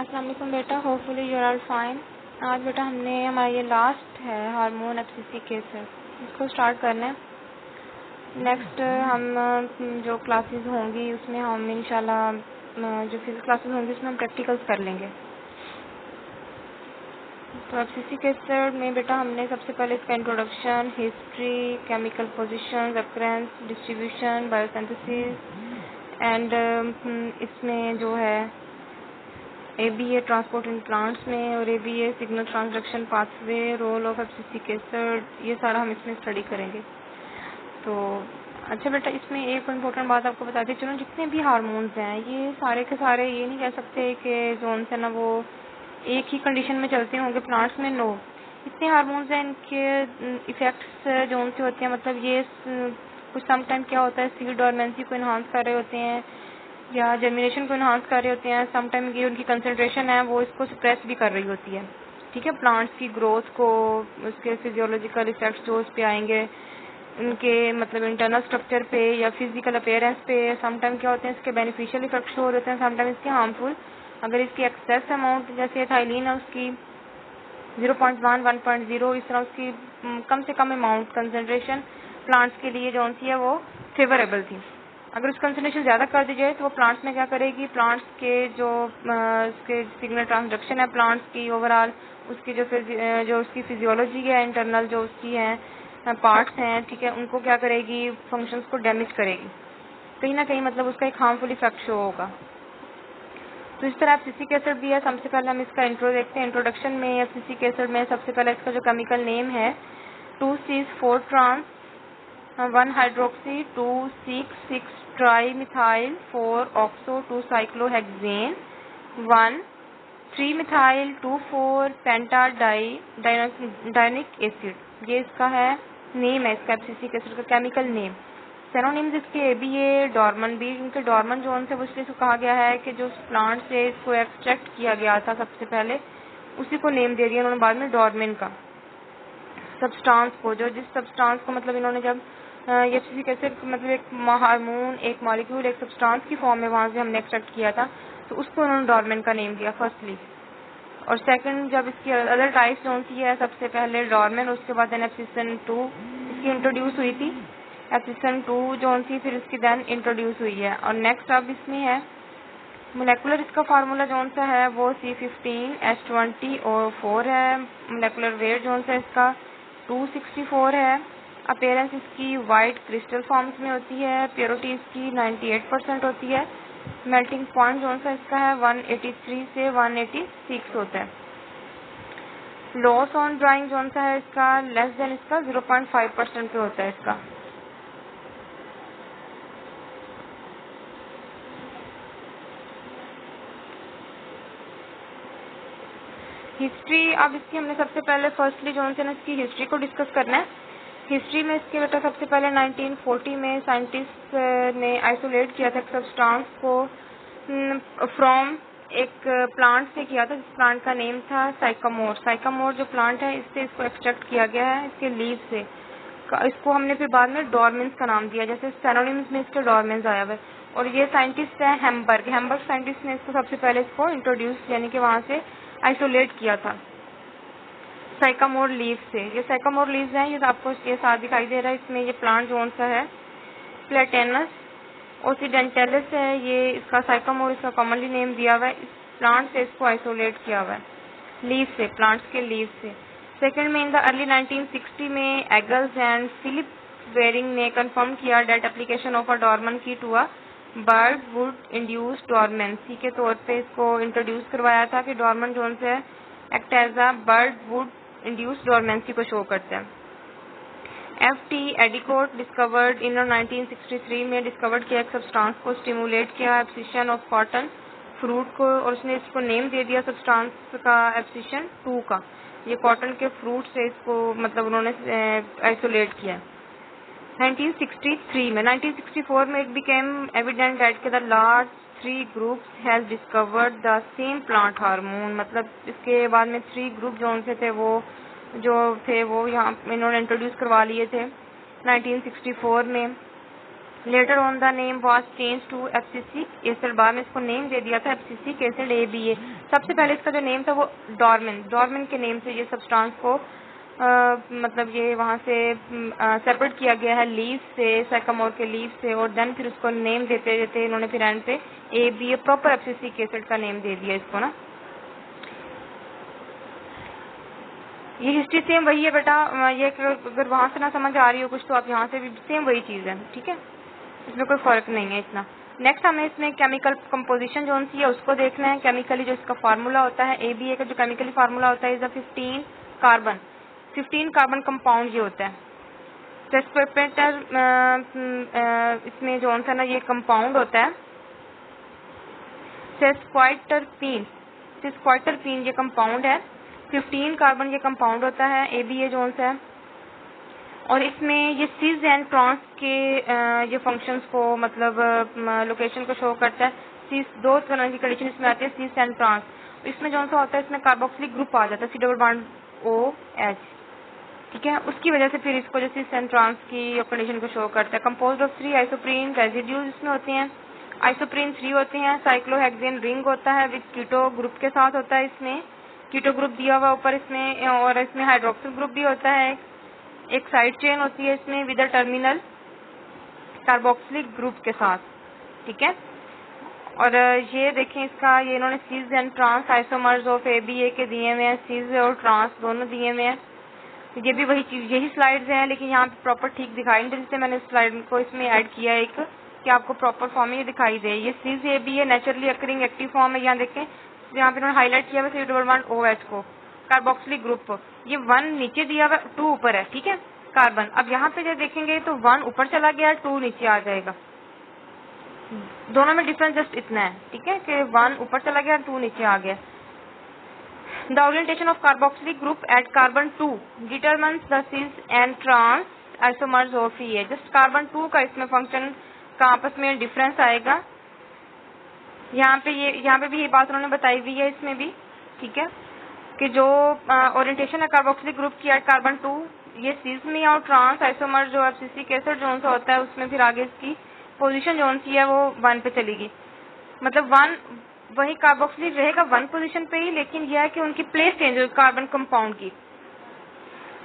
अस्सलाम वालेकुम बेटा, hopefully you are all fine. आज बेटा हमने हमारा ये लास्ट है हार्मोन एफसीसी केस है, इसको स्टार्ट करना है। नेक्स्ट हम जो क्लासेस होंगी उसमें हम इंशाल्लाह जो फिजिक्स क्लासेस होंगी उसमें हम प्रैक्टिकल्स कर लेंगे। तो एफसीसी केस में बेटा हमने सबसे पहले इसका introduction, history, chemical position, occurrence, distribution, biosynthesis and इसमें जो है ABA ट्रांसपोर्ट इन प्लांट्स में और ABA signal transduction pathway, role of abscisic केसर, ये सारा हम इसमें स्टडी करेंगे। तो अच्छा बेटा, इसमें एक इम्पोर्टेंट बात आपको बताती चलो, जितने भी हार्मोन्स हैं ये सारे के सारे ये नहीं कह सकते कि जोन से ना वो एक ही कंडीशन में चलते होंगे प्लांट्स में। नो, इतने हार्मोन्स हैं, इनके इफेक्ट्स जोन से होते हैं। मतलब ये कुछ सम टाइम क्या होता है, सीड डोरमेंसी को इन्हांस कर रहे होते हैं या जर्मिनेशन को इन्हांस कर रहे होते हैं। सम टाइम ये उनकी कंसंट्रेशन है वो इसको सप्रेस भी कर रही होती है। ठीक है, प्लांट्स की ग्रोथ को, उसके फिजियोलॉजिकल इफेक्ट्स जो उस पे आएंगे, उनके मतलब इंटरनल स्ट्रक्चर पे या फिजिकल अपीयरेंस पे। सम टाइम क्या होते हैं, इसके बेनिफिशियल इफेक्ट्स हो रहे हैं, सम टाइम इसके हार्मफुल। अगर इसकी एक्सेस अमाउंट जैसे थाइलिन है उसकी 0.1, 1.0 इस तरह उसकी कम से कम अमाउंट कंसंट्रेशन प्लांट्स के लिए जो सी है वो फेवरेबल थी। अगर उसकी कंसंट्रेशन ज़्यादा कर दी जाए तो वो प्लांट्स में क्या करेगी, प्लांट्स के जो उसके सिग्नल ट्रांसडक्शन है प्लांट्स की ओवरऑल, उसकी जो उसकी फिजियोलॉजी है, इंटरनल जो उसकी है पार्ट्स हैं, ठीक है, उनको क्या करेगी, फंक्शंस को डैमेज करेगी कहीं ना कहीं। मतलब उसका एक हार्मफुल इफेक्ट शो होगा। तो इस तरह एफसीसी केसर भी है। सबसे पहले हम इसका इंट्रो देखते हैं। इंट्रोडक्शन में एफसीसी केसर में सबसे पहले इसका जो केमिकल नेम है 2,6,4 trans 1 hydroxy 2,6,6 tri methyl 4 oxo 2 cyclohexene 1 3 methyl 2,4 penta dienoic acid. ये इसका है नेम है, इसका एफसीसी केसर का केमिकल नेम। सेरोनिम्स इसके ABA डॉर्मन भी, इनके डॉर्मन जोन से इसलिए इसको कहा गया है कि जो प्लांट से इसको एक्सट्रैक्ट किया गया था सबसे पहले उसी को नेम दे दिया उन्होंने बाद में डॉर्मन का। सब्सटेंस को, जो जिस सब्सटेंस को मतलब इन्होंने जब ये एफसीसी कैसे मतलब एक हार्मोन, एक मॉलिक्यूल, एक सब्सटेंस की फॉर्म में वहाँ से हमने एक्सट्रैक्ट किया था, तो उसको उन्होंने डॉर्मन का नेम दिया फर्स्टली। और सेकंड जब इसकी अदर टाइप्स जोन सी है, सबसे पहले डॉर्मन, उसके बाद एफसीसन 2 इसकी इंट्रोड्यूस हुई थी, एफसीसन 2 जोन सी फिर इसकी देन इंट्रोड्यूस हुई है। और नेक्स्ट अब इसमें है मोलेकुलर, इसका फार्मूला जोन सा है वो C15H20 और 4 है। मोलेकुलर वेट जोन सा इसका 264 है। अपीयरेंस इसकी वाइट क्रिस्टल फॉर्म्स में होती है। प्योरिटी इसकी 98% होती है। मेल्टिंग पॉइंट जोन सा इसका है 183 से 186 होता है। लॉस ऑन ड्राइंग जोन सा है इसका लेस देन इसका 0.5% पे होता है इसका। हिस्ट्री, अब इसकी हमने सबसे पहले फर्स्टली जो है ना इसकी हिस्ट्री को डिस्कस करना है। हिस्ट्री में इसके बेटा सबसे पहले 1940 में साइंटिस्ट ने आइसोलेट किया था एक सब्सटेंस को फ्रॉम एक प्लांट से किया था, जिस प्लांट का नेम था साइकामोर। साइकामोर जो प्लांट है इससे इसको एक्सट्रैक्ट किया गया है, इसके लीव से। इसको हमने फिर बाद में डॉर्मेंस का नाम दिया, जैसे सेरोनिम्स में इसके डॉर्मेंस आया हुआ है। और ये साइंटिस्ट है हैम्बर्ग साइंटिस्ट ने इसको सबसे पहले इसको इंट्रोड्यूस यानी कि वहाँ से आइसोलेट किया था साइकामोर लीव से। ये साइकामोर लीव्स हैं, ये आपको ये साथ दिखाई दे रहा है। इसमें ये प्लांट जोन सा है प्लेटेनस ओसिडेंटलिस है, ये इसका साइकामोर इसका कॉमनली नेम दिया हुआ है। इस प्लांट से इसको आइसोलेट किया हुआ है लीव से, प्लांट्स के लीव से। सेकंड में इन द अर्ली 1960 में एगल्स एंड फिलिप वेरिंग ने कंफर्म किया that application of a dormin की to a bud would induce dormancy के तौर पे इसको इंट्रोड्यूस करवाया था कि डॉर्मन जोन से act as a bud would induce dormancy को शो करते हैं। FT एडिकोट डिस्कवर्ड इन 1963 में डिस्कवर्ड किया एक सब्सटेंस को स्टिमुलेट किया एब्सिशन ऑफ कॉटन फ्रूट को, और उसने इसको नेम दे दिया सब्सटेंस का एब्सिशन 2 का। ये कॉटन के फ्रूट से इसको मतलब उन्होंने आइसोलेट किया। 1964 में it became evident that the large 3 groups has discovered the same plant hormone. मतलब इसके बाद में 3 ग्रुप जोन से थे वो जो थे वो यहाँ इन्होंने इंट्रोड्यूस करवा लिए थे 1964 में। Later on the name was change to abscisic केसर, बाद में इसको नेम दे दिया था एफसीसी केसर ABA। सबसे पहले इसका जो नेम था वो डॉर्मेन के नेम से ये सब्सटेंस को मतलब ये वहाँ से सेपरेट किया गया है लीव से, सैकामोर के लीव से, और देन फिर उसको नेम देते देते इन्होंने फिर एंड पे ABA प्रॉपर एफसीसी केसर का नेम दे दिया इसको ना। ये हिस्ट्री सेम वही है बेटा, ये अगर वहाँ से ना समझ आ रही हो कुछ तो आप यहाँ से भी सेम वही चीज़ है, ठीक है, इसमें कोई फर्क नहीं है इतना। नेक्स्ट हमें इसमें केमिकल कंपोजिशन जो सी है उसको देखना है। केमिकली जो इसका फार्मूला होता है ABA का जो केमिकली फार्मूला होता है इज 15 कार्बन कंपाउंड ये होता है। सेस्क्वेपेटर इसमें जो सा ना ये कंपाउंड होता है सेस्क्वाइटरपीन ये कंपाउंड है। 15 कार्बन ये कंपाउंड होता है ABA जो सा है, और इसमें ये सीज एंड ट्रांस के ये फंक्शंस को मतलब लोकेशन को शो करता है। सीज दो तरह की कंडीशन इसमें आती है सीज एंड ट्रांस। इसमें जो सा होता है इसमें कार्बोक्सिलिक ग्रुप आ जाता है C+OH, ठीक है, उसकी वजह से फिर इसको जो सीज एंड ट्रांस की कंडीशन को शो करता है। कंपोज्ड ऑफ 3 आइसोप्रीन रेजिड्यूज इसमें होते हैं। आइसोप्रीन 3 होते हैं। साइक्लोहेक्सेन रिंग होता है विद कीटो ग्रुप के साथ होता है, इसमें कीटो ग्रुप दिया हुआ ऊपर इसमें, और इसमें हाइड्रोक्सिल ग्रुप भी होता है। एक साइड चेन होती है इसमें विद टर्मिनल कार्बोक्सिलिक ग्रुप के साथ, ठीक है। और ये देखें इसका ये इन्होंने cis and trans isomers of ABA के दिए हुए हैं, सीज और ट्रांस दोनों दिए हुए हैं। तो ये भी वही चीज यही स्लाइड्स हैं, लेकिन यहाँ पे प्रॉपर ठीक दिखाई नहीं, इसलिए मैंने स्लाइड को इसमें ऐड किया एक कि आपको प्रॉपर फॉर्म में ये दिखाई दे। ये cis ABA naturally occurring active form है, यहाँ देखें यहाँ पे इन्होंने हाईलाइट किया हुआ C+1OH को कार्बोक्सिलिक ग्रुप, ये 1 नीचे दिया हुआ 2 ऊपर है, ठीक है कार्बन। अब यहाँ पे जब देखेंगे तो 1 ऊपर चला गया 2 नीचे आ जाएगा, दोनों में डिफरेंस जस्ट इतना है, ठीक है कि 1 ऊपर चला गया 2 नीचे आ गया। The orientation of carboxylic group at carbon 2 determines the cis and trans isomers of ये, जस्ट कार्बन 2 का इसमें फंक्शन का आपस में डिफरेंस आएगा। यहाँ पे भी ये बात उन्होंने बताई हुई है इसमें भी, ठीक है, कि जो ओरिएंटेशन है कार्बोक्सिलिक ग्रुप की एट कार्बन 2 ये सीज में और ट्रांस आइसोमर जो एफसीसी केसर जोन सा होता है उसमें फिर आगे इसकी पोजीशन जोन सी है वो 1 पे चलेगी। मतलब 1 वही कार्बोक्सिलिक रहेगा 1 पोजीशन पे ही, लेकिन यह है कि उनकी प्लेस चेंज हो कार्बन कंपाउंड की,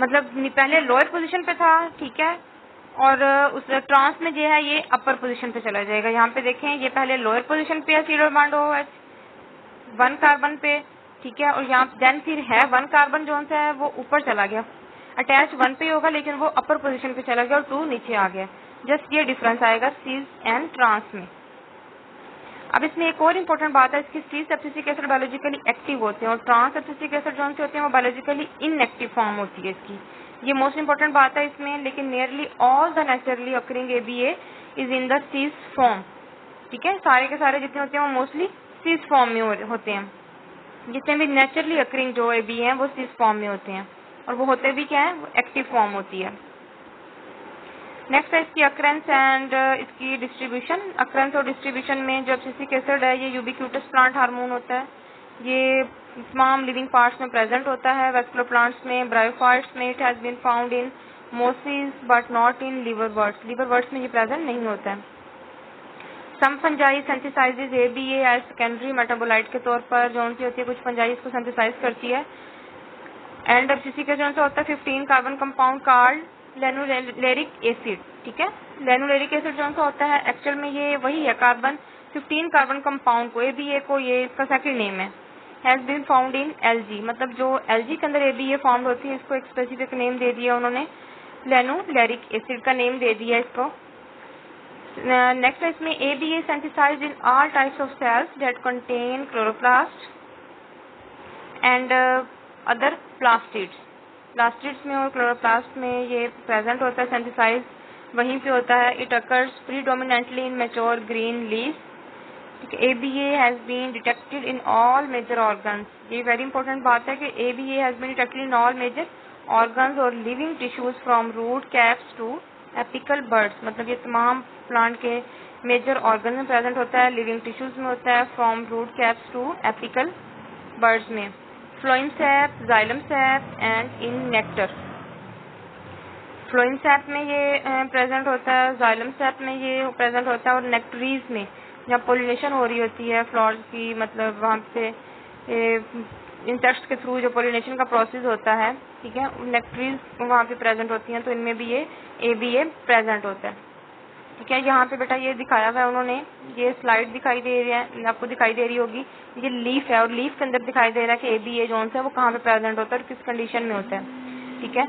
मतलब पहले लोअर पोजीशन पे था, ठीक है, और उस ट्रांस में जो है ये अपर पोजीशन पे चला जाएगा। यहाँ पे देखें ये पहले लोअर पोजीशन पे है C+OH 1 कार्बन पे, ठीक है, और यहाँ देन फिर है 1 कार्बन जो सा है वो ऊपर चला गया, अटैच 1 पे होगा लेकिन वो अपर पोजीशन पे चला गया और 2 नीचे आ गया। जस्ट ये डिफरेंस आएगा सीज एंड ट्रांस में। अब इसमें एक और इम्पोर्टेंट बात है, इसकी सीज एफसीसी केसर बायोलॉजिकली एक्टिव होते हैं और ट्रांस एफसीसी केसर जो से होते हैं वो बायोलॉजिकली इनएक्टिव फॉर्म होती है इसकी, ये मोस्ट इंपॉर्टेंट बात है इसमें। लेकिन nearly all the naturally occurring ABA is in the cis form, ठीक है, सारे के सारे जितने होते हैं वो मोस्टली सीज फॉर्म में होते हैं। जितने भी नेचुरली अकरिंग जो ABA हैं वो सीज फॉर्म में होते हैं, और वो होते भी क्या है, वो एक्टिव फॉर्म होती है। नेक्स्ट है इसकी अक्रेंस एंड इसकी डिस्ट्रीब्यूशन। अक्रेंस और डिस्ट्रीब्यूशन में जो एफसीसी केसर है ये यूबिक्यूटस प्लांट हार्मोन होता है, ये तमाम लिविंग पार्ट्स में प्रेजेंट होता है। वेस्कुलर प्लांट्स में, ब्रायोफाइट्स में it has been found in mosses but not in liverworts, liverworts में ये प्रेजेंट नहीं होता है। Some fungi synthesises ABA as secondary metabolite के तौर पर जो उनकी होती है, कुछ फंजाई इसको सिंथेसाइज करती है। एंड एफसीसी का जो होता है 15 कार्बन कंपाउंड कार्ड लेनुलेरिक एसिड, ठीक है, लेनुलेरिक एसिड जो होता है एक्चुअल में ये वही है कार्बन 15 कार्बन कंपाउंड को ABA को, ये इसका सेकंड नेम है, has been found in Algae, मतलब जो Algae के अंदर ABA फॉर्म होती है इसको एक स्पेसिफिक नेम दे दिया उन्होंने, लेनुलेरिक एसिड का नेम दे दिया इसको। नेक्स्ट है इसमें ABA synthesized in all types of cells that contain chloroplast and other plastids, plastids में और क्लोरोप्लास्ट में ये प्रेजेंट होता है, सिंथेसाइज वहीं पे होता है। It occurs predominantly in mature green leaves, ABA has been detected in all major organs, ये वेरी इंपॉर्टेंट बात है कि ABA has been detected in all major organs और living tissues from root caps to apical buds, मतलब ये तमाम plant के major organ में प्रेजेंट होता है, लिविंग टिश्यूज में होता है, from root caps to apical buds में, phloem sap, xylem sap and in nectar. Phloem sap में ये प्रेजेंट होता है, जाइलम सैप में ये प्रेजेंट होता है, और नेक्टरीज में जब पोलिनेशन हो रही होती है फ्लावर्स की, मतलब वहाँ पे इंसेक्ट्स के थ्रू जो पोलिनेशन का प्रोसेस होता है, ठीक है, नेक्टरीज वहाँ पे प्रेजेंट होती हैं, तो इनमें भी ये ABA प्रेजेंट होता है। ठीक है, यहाँ पे बेटा ये दिखाया हुआ है उन्होंने, ये स्लाइड दिखाई दे रही है, आपको दिखाई दे रही होगी, ये लीफ है और लीफ के अंदर दिखाई दे रहा है कि ABA जोन है वो कहाँ पे प्रेजेंट होता है और किस कंडीशन में होता है। ठीक है,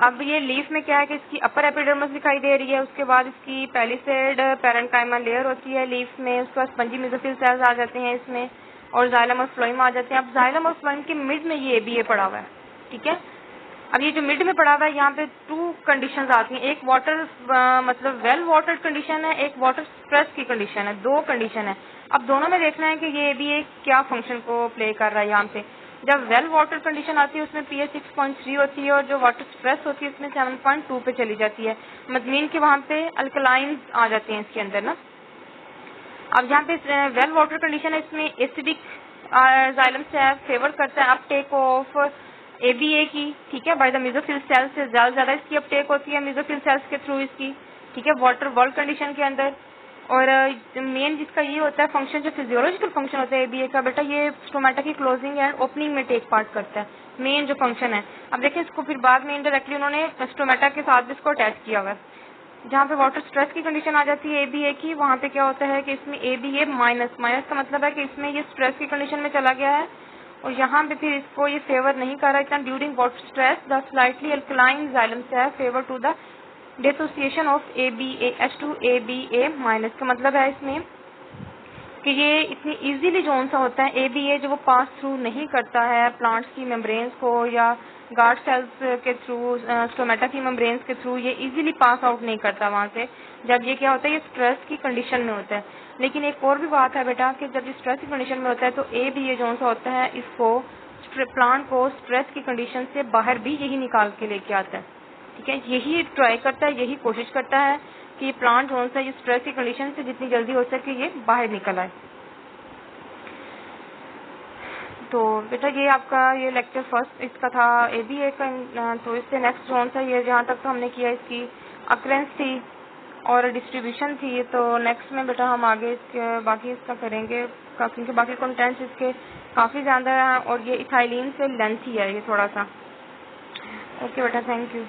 अब ये लीफ में क्या है कि इसकी अपर एपिडर्मिस दिखाई दे रही है, उसके बाद इसकी पैलिसेड पैरेंकाइमा लेयर होती है लीफ में, उसके बाद स्पंजी मेसोफिल सेल्स आ जाते हैं इसमें, और जाइलम और फ्लोएम आ जाते हैं। अब जाइलम और फ्लोएम के मिड में ये ABA पड़ा हुआ है। ठीक है, अब ये जो मिड में पड़ा हुआ है यहाँ पे 2 कंडीशंस आती हैं, एक वाटर मतलब वेल वाटर्ड कंडीशन है, एक वाटर स्ट्रेस की कंडीशन है, 2 कंडीशन है। अब दोनों में देखना है कि ये ABA क्या फंक्शन को प्ले कर रहा है। यहाँ पे जब वेल वाटर कंडीशन आती है उसमें pH 6.3 होती है, और जो वाटर स्ट्रेस होती है उसमें 7.2 पे चली जाती है, मतलब कि वहाँ पे अल्कलाइन आ जाते हैं इसके अंदर ना। अब यहाँ पे वेल वाटर कंडीशन है, इसमें एसिडिक जाइलम सैप फेवर करता है अपटेक ऑफ ABA की। ठीक है, बाय द मेसोफिल सेल्स से ज्यादा इसकी अपटेक होती है मेसोफिल सेल्स के थ्रू इसकी। ठीक है, वाटर वर्ल्ड कंडीशन के अंदर। और मेन जिसका ये होता है फंक्शन, जो फिजियोलॉजिकल फंक्शन होता है ABA का बेटा, ये स्टोमेटा की क्लोजिंग एंड ओपनिंग में टेक पार्ट करता है, मेन जो फंक्शन है। अब देखें इसको फिर बाद में इनडायरेक्टली उन्होंने स्टोमेटा के साथ भी इसको अटैच किया हुआ है। जहाँ पे वाटर स्ट्रेस की कंडीशन आ जाती है ABA की, वहाँ पे क्या होता है कि इसमें ABA माइनस का मतलब है कि इसमें ये स्ट्रेस की कंडीशन में चला गया है, और यहाँ पे फिर इसको ये फेवर नहीं कर रहा इतना। During water stress the slightly alkaline xylem sap favour to the dissociation of ABA H2ABA minus का मतलब है इसमें कि ये इतनी इजीली जोन सा होता है ABA जो वो पास थ्रू नहीं करता है प्लांट्स की मेम्ब्रेन्स को या गार्ड सेल्स के थ्रू, स्टोमेटा की मेम्ब्रेन्स के थ्रू ये इजीली पास आउट नहीं करता वहाँ से, जब ये क्या होता है ये स्ट्रेस की कंडीशन में होता है। लेकिन एक और भी बात है बेटा कि जब ये स्ट्रेस की कंडीशन में होता है तो ABA जोन सा होता है, इसको प्लांट को स्ट्रेस की कंडीशन से बाहर भी यही निकाल के लेके आता है। ठीक है, यही ट्राई करता है, यही कोशिश करता है कि ये प्लांट जोन से ये स्ट्रेस की कंडीशन से जितनी जल्दी हो सके ये बाहर निकल आए। तो बेटा ये आपका ये लेक्चर फर्स्ट इसका था ABA का। तो इससे नेक्स्ट जोन सा ये जहाँ तक तो हमने किया इसकी अक्रेंस थी और डिस्ट्रीब्यूशन थी। तो नेक्स्ट में बेटा हम आगे इसके बाकी इसका करेंगे, क्योंकि बाकी कंटेंट्स इसके काफ़ी ज़्यादा है और ये इथाइलिन से लेंथी है ये थोड़ा सा। ओके बेटा, थैंक यू।